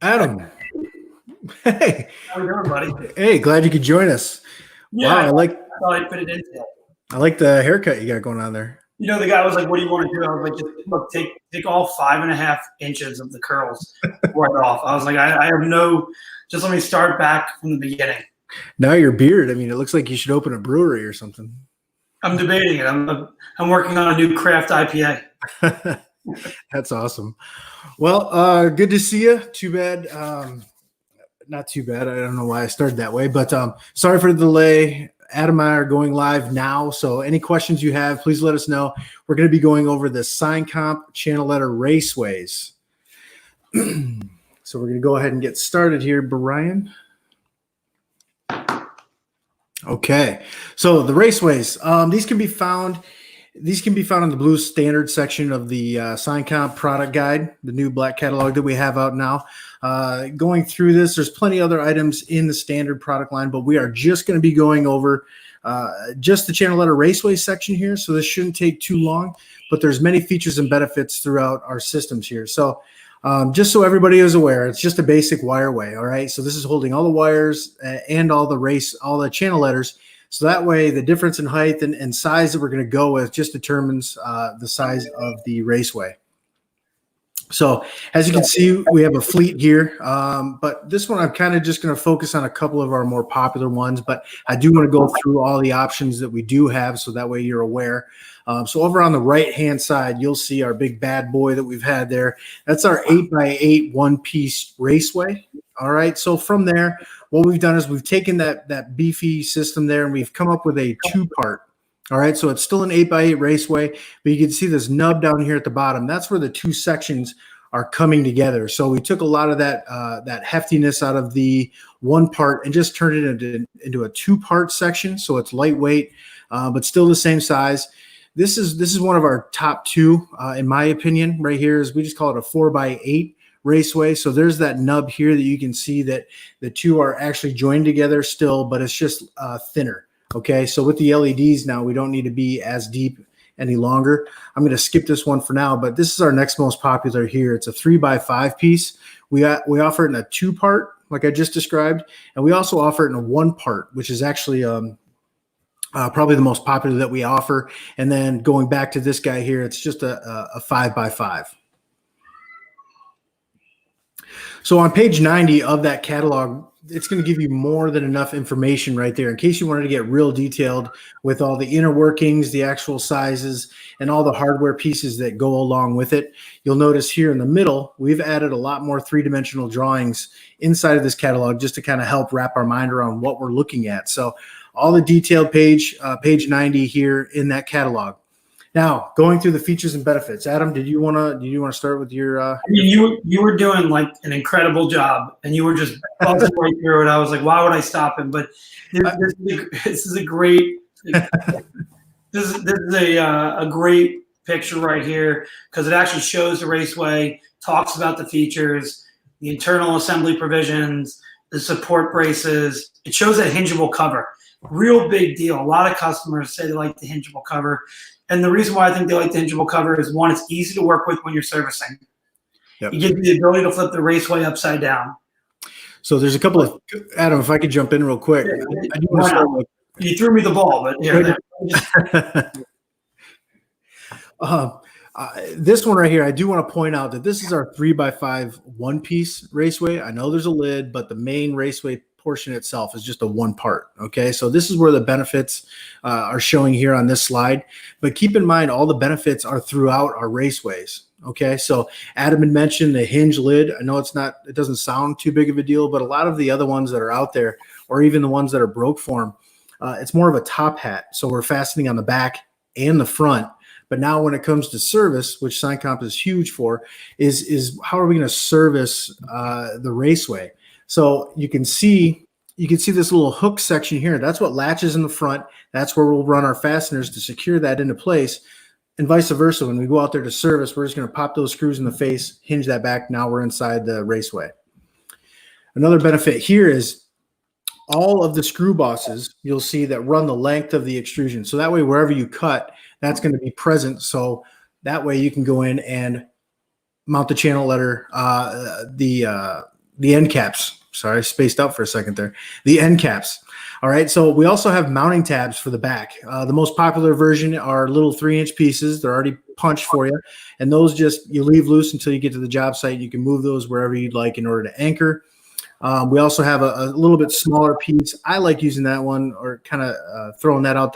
Adam, hey, How you doing, buddy? hey, glad you could join us. Yeah, Wow, I thought I'd fit it in today. I like the haircut you got going on there. You know, the guy was like, "What do you want to do?" I was like, "Just look, take all 5.5 inches of the curls right off." I was like, "I have no. Just let me start back from the beginning." Now your beard, I mean, it looks like you should open a brewery or something. I'm debating it. I'm working on a new craft IPA. That's awesome. Well, good to see you. Too bad. Not too bad. I don't know why I started that way, but sorry for the delay. Adam and I are going live now. So any questions you have, please let us know. We're going to be going over the SignComp channel letter Raceways. So we're going to go ahead and get started here, Brian. Okay. So the Raceways, these can be found in the blue standard section of the SignComp product guide, the new black catalog that we have out now. Going through this, there's plenty of other items in the standard product line, but we are just going to be going over just the channel letter Raceway section here. So this shouldn't take too long, but there's many features and benefits throughout our systems here. So just so everybody is aware, it's just a basic wireway. All right. So this is holding all the wires and all the channel letters. So that way the difference in height and size that we're going to go with just determines the size of the raceway. So as you can see, we have a fleet here, but this one I'm kind of just going to focus on a couple of our more popular ones, but I do want to go through all the options that we do have so that way you're aware. So over on the right-hand side, you'll see our big bad boy that we've had there. That's our 8x8 one-piece raceway. All right, so from there, what we've done is we've taken that beefy system there and we've come up with a two-part. All right, so it's still an 8x8 raceway, but you can see this nub down here at the bottom. That's where the two sections are coming together. So we took a lot of that heftiness out of the one part and just turned it into a two-part section. So it's lightweight, but still the same size. This is one of our top two, in my opinion. Right here is we just call it a 4x8 raceway. So there's that nub here that you can see that the two are actually joined together still, but it's just thinner. Okay, so with the LEDs now, we don't need to be as deep any longer. I'm going to skip this one for now, but this is our next most popular here. It's a 3x5 piece. We offer it in a two-part, like I just described, and we also offer it in a one-part, which is actually probably the most popular that we offer. And then going back to this guy here, it's just a 5x5. So on page 90 of that catalog, it's going to give you more than enough information right there in case you wanted to get real detailed with all the inner workings, the actual sizes, and all the hardware pieces that go along with it. You'll notice here in the middle, we've added a lot more three-dimensional drawings inside of this catalog just to kind of help wrap our mind around what we're looking at. So all the detailed page 90 here in that catalog. Now, going through the features and benefits, Adam, did you want to start with your? I mean, you were doing like an incredible job, and you were just buzzing right through it. I was like, why would I stop him? But this is a great this is a great picture right here because it actually shows the raceway, talks about the features, the internal assembly provisions, the support braces. It shows that hingeable cover. Real big deal. A lot of customers say they like the hingeable cover. And the reason why I think they like the hingeable cover is, one, it's easy to work with when you're servicing. Yep. It gives you the ability to flip the raceway upside down. So there's a couple of – Adam, if I could jump in real quick. Yeah, I do want to start with, you threw me the ball, but here. This one right here, I do want to point out that this is our 3x5 one-piece raceway. I know there's a lid, but the main raceway portion itself is just a one part. Okay, so this is where the benefits are showing here on this slide, but keep in mind all the benefits are throughout our raceways. Okay, so Adam had mentioned the hinge lid. I know it doesn't sound too big of a deal, but a lot of the other ones that are out there, or even the ones that are broke form, it's more of a top hat. So we're fastening on the back and the front. But now when it comes to service, which SignComp is huge for, is how are we going to service the raceway? So you can see this little hook section here. That's what latches in the front. That's where we'll run our fasteners to secure that into place. And vice versa, when we go out there to service, we're just going to pop those screws in the face, hinge that back. Now we're inside the raceway. Another benefit here is all of the screw bosses you'll see that run the length of the extrusion. So that way, wherever you cut, that's going to be present. So that way you can go in and mount the channel letter, the end caps. Sorry, I spaced out for a second there. The end caps. All right, so we also have mounting tabs for the back. The most popular version are little 3-inch pieces. They're already punched for you, and those just you leave loose until you get to the job site. You can move those wherever you'd like in order to anchor. We also have a little bit smaller piece. I like using that one, or kind of throwing that out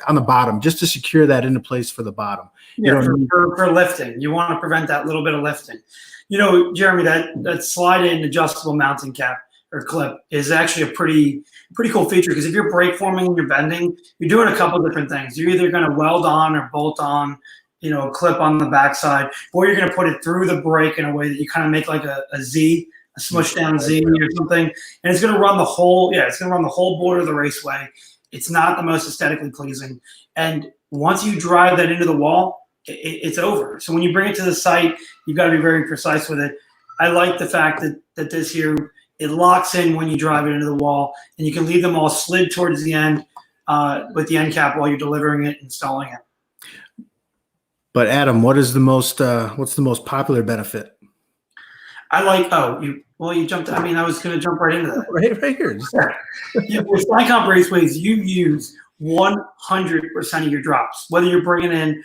on the bottom, just to secure that into place for the bottom. Yeah, for lifting. You want to prevent that little bit of lifting. You know, Jeremy, that slide-in adjustable mounting cap or clip is actually a pretty cool feature, because if you're brake forming and you're bending, you're doing a couple different things. You're either going to weld on or bolt on, you know, a clip on the backside, or you're going to put it through the brake in a way that you kind of make like a Z, a smush down Z or something, and it's going to run the whole border of the raceway. It's not the most aesthetically pleasing, and once you drive that into the wall, it's over. So when you bring it to the site, you've got to be very precise with it. I like the fact that this here, it locks in when you drive it into the wall, and you can leave them all slid towards the end with the end cap while you're delivering it, installing it. But Adam, what's the most popular benefit? I like, you jumped. I mean, I was going to jump right into that. Right here. With SignComp Raceways, you use 100% of your drops, whether you're bringing in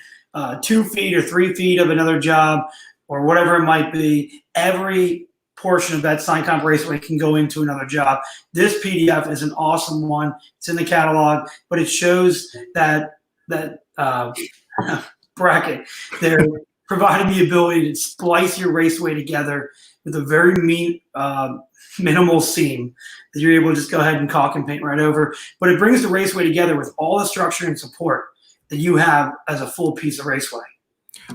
2 feet or 3 feet of another job or whatever it might be. Every portion of that SignComp Raceway can go into another job. This PDF is an awesome one. It's in the catalog, but it shows that bracket. They're providing the ability to splice your raceway together with a very minimal seam that you're able to just go ahead and caulk and paint right over. But it brings the raceway together with all the structure and support that you have as a full piece of raceway.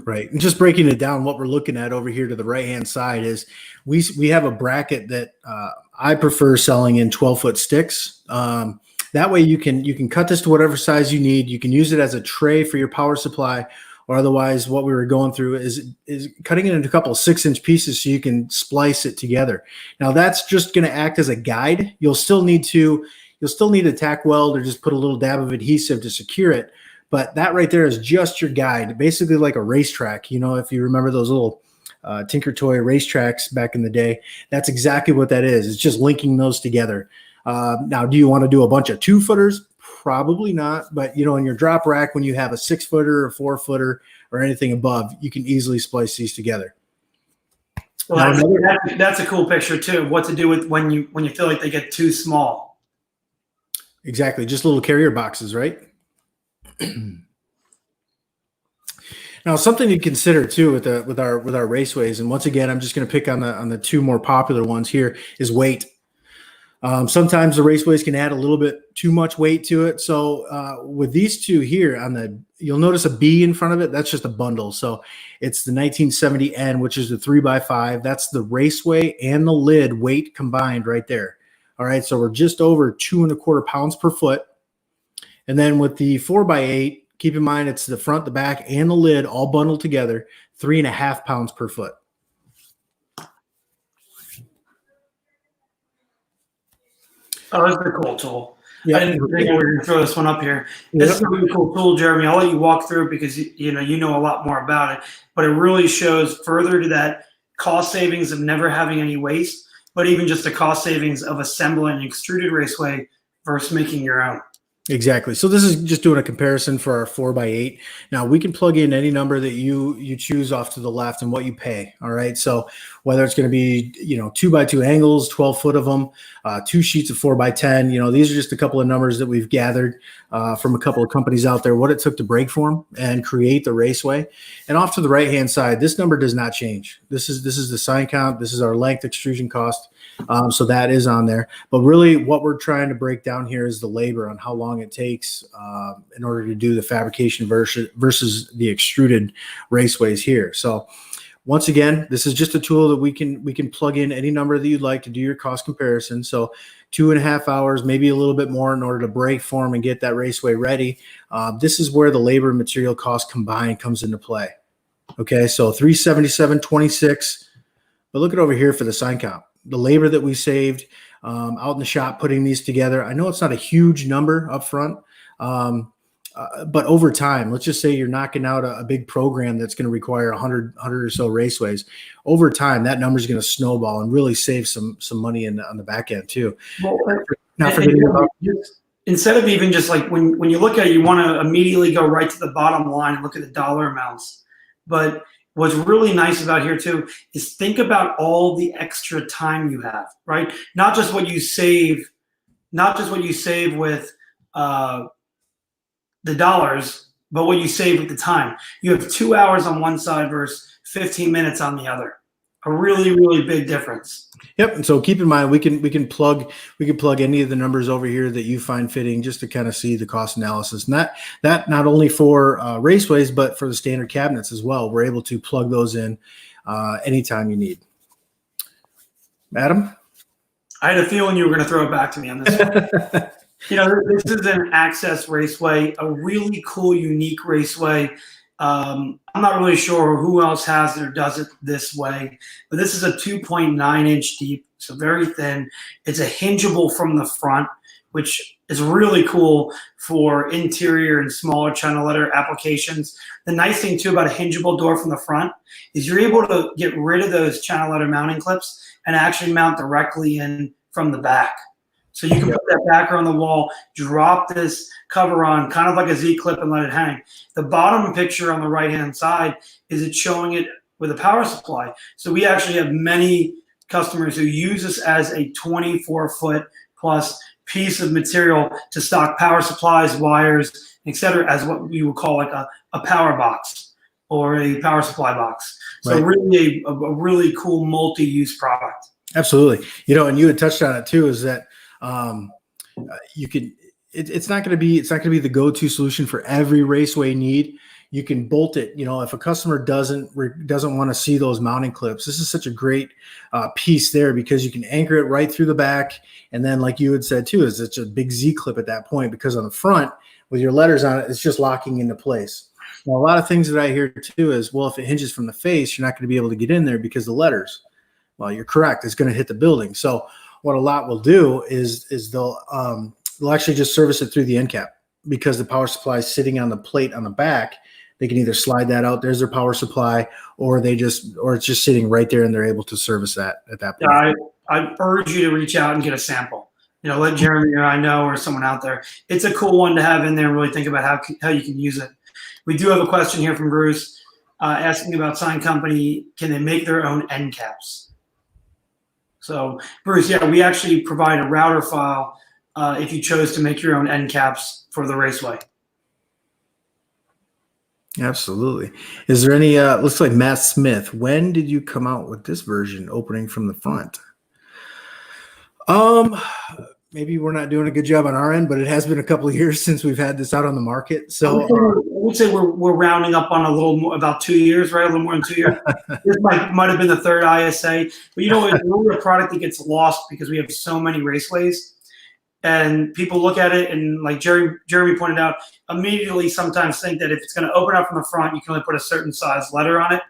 Right. And just breaking it down, what we're looking at over here to the right-hand side is we have a bracket that I prefer selling in 12-foot sticks. That way you can cut this to whatever size you need. You can use it as a tray for your power supply, or otherwise what we were going through is cutting it into a couple of 6-inch pieces so you can splice it together. Now that's just going to act as a guide. You'll still need to tack weld or just put a little dab of adhesive to secure it. But that right there is just your guide, basically like a racetrack. You know, if you remember those little Tinker Toy racetracks back in the day, that's exactly what that is. It's just linking those together. Now, do you want to do a bunch of 2-footers? Probably not. But, you know, in your drop rack, when you have a 6-footer, a 4-footer, or anything above, you can easily splice these together. Well, that's a cool picture too. What to do with when you feel like they get too small. Exactly. Just little carrier boxes, right? Now, something to consider too with our raceways, and once again, I'm just going to pick on the 2 more popular ones here, is weight. Sometimes the raceways can add a little bit too much weight to it. So with these 2 here you'll notice a B in front of it. That's just a bundle. So it's the 1970N, which is the 3x5. That's the raceway and the lid weight combined right there. All right. So we're just over 2¼ pounds per foot. And then with the 4x8, keep in mind it's the front, the back, and the lid all bundled together, 3½ pounds per foot. Oh, that's a cool tool. Yeah. I didn't think we were going to throw this one up here. This is a really cool tool, Jeremy. I'll let you walk through it because you know a lot more about it. But it really shows further to that cost savings of never having any waste, but even just the cost savings of assembling an extruded raceway versus making your own. Exactly. So this is just doing a comparison for our 4x8. Now we can plug in any number that you choose off to the left and what you pay. All right. So whether it's going to be, 2x2 angles, 12 foot of them, 2 sheets of 4x10, these are just a couple of numbers that we've gathered from a couple of companies out there, what it took to break form and create the raceway. And off to the right-hand side, this number does not change. This is the SignComp. This is our length extrusion cost. So that is on there. But really what we're trying to break down here is the labor on how long it takes in order to do the fabrication versus the extruded raceways here. So once again, this is just a tool that we can plug in any number that you'd like to do your cost comparison. So 2½ hours, maybe a little bit more in order to break form and get that raceway ready. This is where the labor and material cost combined comes into play. Okay, so $377.26. But look at over here for the SignComp. The labor that we saved out in the shop putting these together. I know it's not a huge number up front. but over time, let's just say you're knocking out a big program that's going to require 100 or so raceways. Over time, that number is going to snowball and really save some money on the back end too. Well, Not forgetting about instead of even just like when you look at it, you want to immediately go right to the bottom line and look at the dollar amounts. But what's really nice about here too is think about all the extra time you have, right? Not just what you save with the dollars, but what you save with the time. You have 2 hours on one side versus 15 minutes on the other. A really, really big difference. Yep. And so keep in mind, we can plug any of the numbers over here that you find fitting just to kind of see the cost analysis. And that not only for Raceways, but for the standard cabinets as well. We're able to plug those in anytime you need. Adam? I had a feeling you were going to throw it back to me on this one. This is an access raceway, a really cool, unique raceway. I'm not really sure who else has it or does it this way, but this is a 2.9 inch deep, so very thin. It's a hingeable from the front, which is really cool for interior and smaller channel letter applications. The nice thing too about a hingeable door from the front is you're able to get rid of those channel letter mounting clips and actually mount directly in from the back. So you can put that backer on the wall, drop this cover on, kind of like a Z-clip, and let it hang. The bottom picture on the right-hand side is it showing it with a power supply. So we actually have many customers who use this as a 24-foot plus piece of material to stock power supplies, wires, etc., as what we would call like a power box or a power supply box. So right. Really a really cool multi-use product. Absolutely. And you had touched on it too, is that you can, it's not going to be the go-to solution for every raceway need. You can bolt it. If a customer doesn't want to see those mounting clips, this is such a great piece there because you can anchor it right through the back. And then like you had said too, is it's a big Z clip at that point, because on the front with your letters on it, it's just locking into place. Now, a lot of things that I hear too is, well, if it hinges from the face, you're not going to be able to get in there because the letters, well, you're correct, it's going to hit the building. So what a lot will do is they'll actually just service it through the end cap, because the power supply is sitting on the plate on the back. They can either slide that out, there's their power supply, or it's just sitting right there and they're able to service that at that point. Yeah, I urge you to reach out and get a sample. Let Jeremy or I know, or someone out there. It's a cool one to have in there and really think about how you can use it. We do have a question here from Bruce asking about SignComp. Can they make their own end caps? So, Bruce, yeah, we actually provide a router file if you chose to make your own end caps for the Raceway. Absolutely. Is there any, looks like Matt Smith, when did you come out with this version opening from the front? Maybe we're not doing a good job on our end, but it has been a couple of years since we've had this out on the market. So I would say we're rounding up on a little more, about 2 years, right? A little more than 2 years. This might have been the third ISA, but it's really a product that gets lost because we have so many raceways, and people look at it and, like Jeremy pointed out, immediately sometimes think that if it's going to open up from the front, you can only put a certain size letter on it.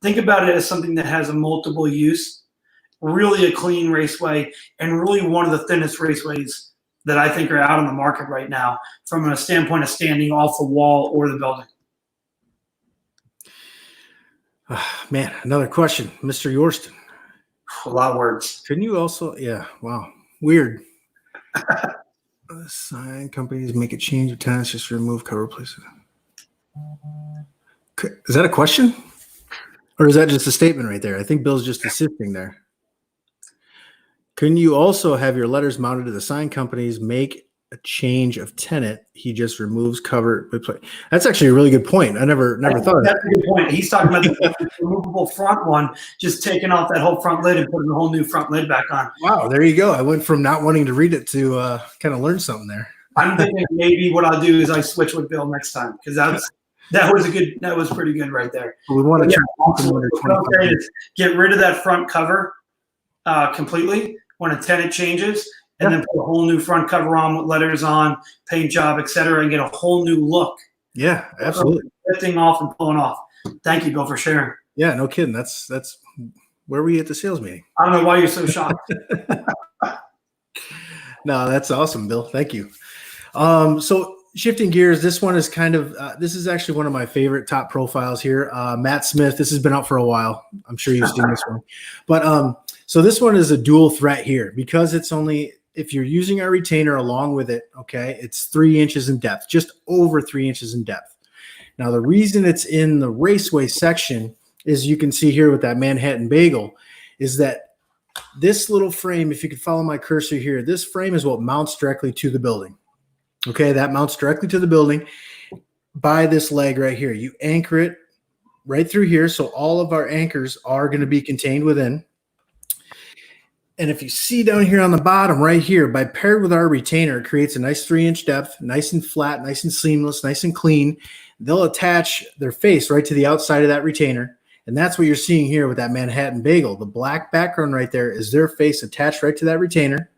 Think about it as something that has a multiple use. Really a clean raceway, and really one of the thinnest raceways that I think are out on the market right now from a standpoint of standing off the wall or the building. Man, another question, Mr. Yorston. A lot of words. Couldn't you also, yeah, wow, weird. Sign companies make a change of tenants just to remove cover places. Is that a question? Or is that just a statement right there? I think Bill's just assisting there. Couldn't you also have your letters mounted to the sign companies make a change of tenant? He just removes cover. That's actually a really good point. I never thought of that. That's a good point. He's talking about the removable front one, just taking off that whole front lid and putting a whole new front lid back on. Wow, there you go. I went from not wanting to read it to kind of learn something there. I'm thinking maybe what I'll do is I switch with Bill next time, because that was pretty good right there. We want to try get rid of that front cover completely when a tenant changes, and then put a whole new front cover on with letters on, paint job, etc., and get a whole new look. Yeah, absolutely. Lifting off and pulling off. Thank you, Bill, for sharing. Yeah, no kidding. That's where were you at the sales meeting? I don't know why you're so shocked. No, that's awesome, Bill. Thank you. So Shifting gears, this one is kind of this is actually one of my favorite top profiles here. Matt Smith. This has been out for a while. I'm sure you've seen this one, but so this one is a dual threat here because it's only if you're using our retainer along with it. Okay, it's 3 inches in depth, just over 3 inches in depth. Now the reason it's in the Raceway section is you can see here with that Manhattan bagel is that this little frame. If you could follow my cursor here, this frame is what mounts directly to the building. Okay, that mounts directly to the building by this leg right here. You anchor it right through here. So all of our anchors are going to be contained within. And if you see down here on the bottom right here, by paired with our retainer, it creates a nice 3-inch depth, nice and flat, nice and seamless, nice and clean. They'll attach their face right to the outside of that retainer. And that's what you're seeing here with that Manhattan bagel. The black background right there is their face attached right to that retainer.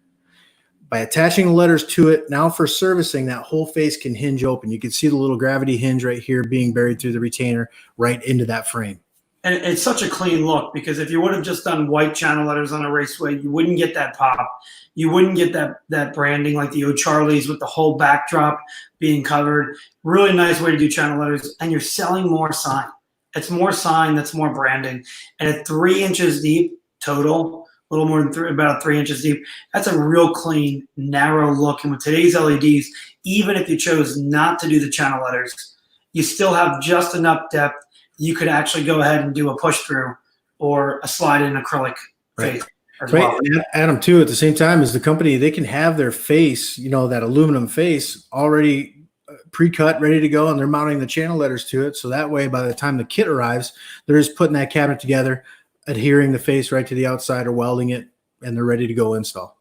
By attaching the letters to it, now for servicing, that whole face can hinge open. You can see the little gravity hinge right here being buried through the retainer right into that frame. And it's such a clean look because if you would have just done white channel letters on a Raceway, you wouldn't get that pop. You wouldn't get that branding like the O'Charlie's with the whole backdrop being covered. Really nice way to do channel letters. And you're selling more sign. It's more sign, that's more branding. And at 3 inches deep total, a little more than about 3 inches deep. That's a real clean, narrow look. And with today's LEDs, even if you chose not to do the channel letters, you still have just enough depth. You could actually go ahead and do a push through or a slide in acrylic face. As well. Adam, too, at the same time as the company, they can have their face, that aluminum face already pre-cut, ready to go, and they're mounting the channel letters to it. So that way, by the time the kit arrives, they're just putting that cabinet together, adhering the face right to the outside or welding it, and they're ready to go install.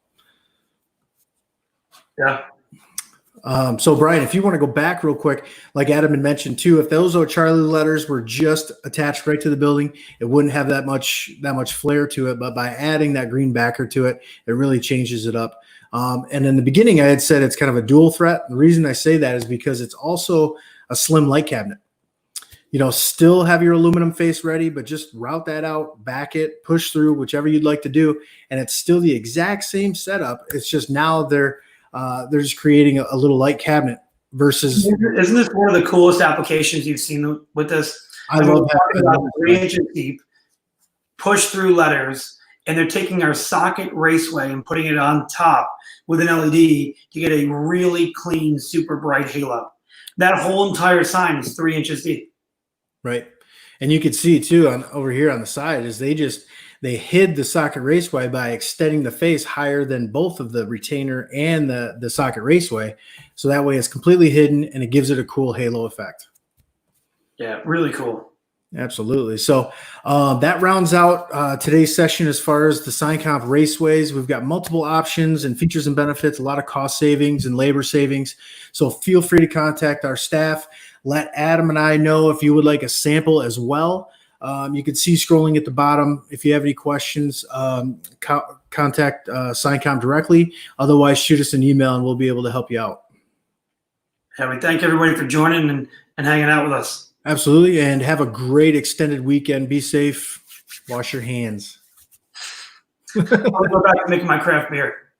Yeah. So Brian, if you want to go back real quick, like Adam had mentioned too, if those O'Charlie letters were just attached right to the building, it wouldn't have that much flair to it. But by adding that green backer to it, it really changes it up. And in the beginning, I had said it's kind of a dual threat. The reason I say that is because it's also a slim light cabinet. Still have your aluminum face ready, but just route that out, back it, push through, whichever you'd like to do. And it's still the exact same setup. It's just now they're just creating a little light cabinet versus. Isn't this one of the coolest applications you've seen with this? I love that. 3 inches deep, push through letters, and they're taking our socket Raceway and putting it on top with an LED to get a really clean, super bright halo. That whole entire sign is 3 inches deep. Right. And you can see too over here on the side is they hid the socket Raceway by extending the face higher than both of the retainer and the socket Raceway. So that way it's completely hidden and it gives it a cool halo effect. Yeah, really cool. Absolutely. So that rounds out today's session as far as the SignComp Raceways. We've got multiple options and features and benefits, a lot of cost savings and labor savings. So feel free to contact our staff. Let Adam and I know if you would like a sample as well. You can see scrolling at the bottom. If you have any questions, contact SignComp directly. Otherwise, shoot us an email and we'll be able to help you out. Yeah, we thank everybody for joining and hanging out with us. Absolutely. And have a great extended weekend. Be safe. Wash your hands. I'll go back to making my craft beer.